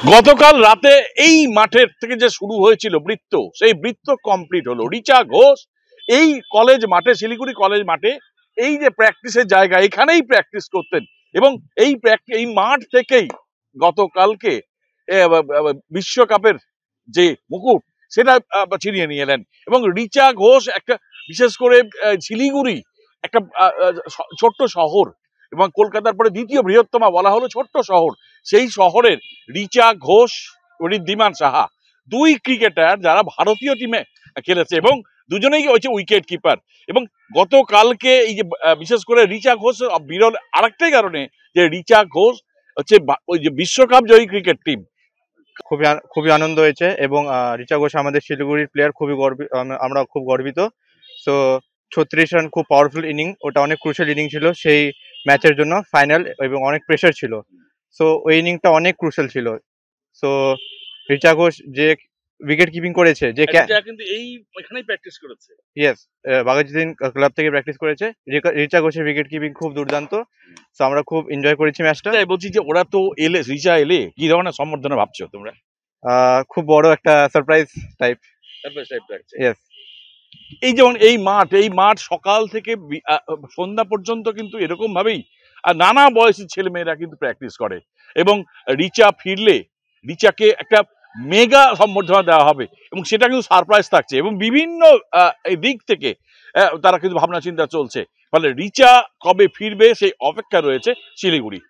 গতকাল রাতে এই মাঠের থেকে যে শুরু হয়েছিল বৃত্ত, সেই বৃত্ত কমপ্লিট হলো। রিচা ঘোষ এই কলেজ মাঠে, শিলিগুড়ি কলেজ মাঠে, এই যে প্র্যাকটিসের জায়গা, এখানেই প্র্যাকটিস করতেন এবং এই মাঠ থেকেই গতকালকে বিশ্বকাপের যে মুকুট সেটা ছিনিয়ে নিয়ে এলেন। এবং রিচা ঘোষ একটা, বিশেষ করে শিলিগুড়ি একটা ছোট্ট শহর এবং কলকাতার পরে দ্বিতীয় বৃহত্তম বলা হলো ছোট্ট শহর, সেই শহরের রিচা ঘোষ, ঋদ্ধিমান সাহা, দুই ক্রিকেটার যারা ভারতীয় টিমে খেলেছে এবং দুজনেই হচ্ছে উইকেট কিপার। এবং গতকালকে এই যে বিশেষ করে রিচা ঘোষ বিরল আরেকটাই কারণে যে রিচা ঘোষ হচ্ছে ওই যে বিশ্বকাপ জয়ী ক্রিকেট টিম। খুবই আনন্দ হয়েছে এবং রিচা ঘোষ আমাদের শিলিগুড়ির প্লেয়ার, আমরা খুব গর্বিত। সো 36 রান খুব পাওয়ারফুল ইনিং, ওটা অনেক ক্রুশাল ইনিং ছিল সেই ম্যাচের জন্য, ফাইনাল এবং অনেক প্রেশার ছিল। সো ওই ইনিংটা অনেক ক্রুশাল ছিল। সো রিচা ঘোষ যে উইকেট কিপিং করেছে, যে কিন্তু এই এখানেই প্র্যাকটিস করেছে, ইয়েস, বাঘাযতীন ক্লাব থেকে প্র্যাকটিস করেছে। রিচা ঘোষের উইকেট কিপিং খুব দুর্দান্ত। সো আমরা খুব এনজয় করেছি ম্যাচটা। বলছি যে ওরা তো এলে, রিচা এলে কি ধরনের সম্বর্ধনা ভাবছো তোমরা? খুব বড় একটা সারপ্রাইজ টাইপ। ইয়েস। এই যেমন এই মাঠ সকাল থেকে সন্ধ্যা পর্যন্ত কিন্তু এরকম ভাবেই নানা বয়সী ছেলে মেয়েরা কিন্তু প্র্যাকটিস করে এবং রিচা ফিরলে রিচাকে একটা মেগা সম্বর্ধনা দেওয়া হবে এবং সেটা কিন্তু সারপ্রাইজ থাকছে এবং বিভিন্ন দিক থেকে তারা কিন্তু ভাবনা চিন্তা চলছে। ফলে রিচা কবে ফিরবে সেই অপেক্ষা রয়েছে শিলিগুড়ি।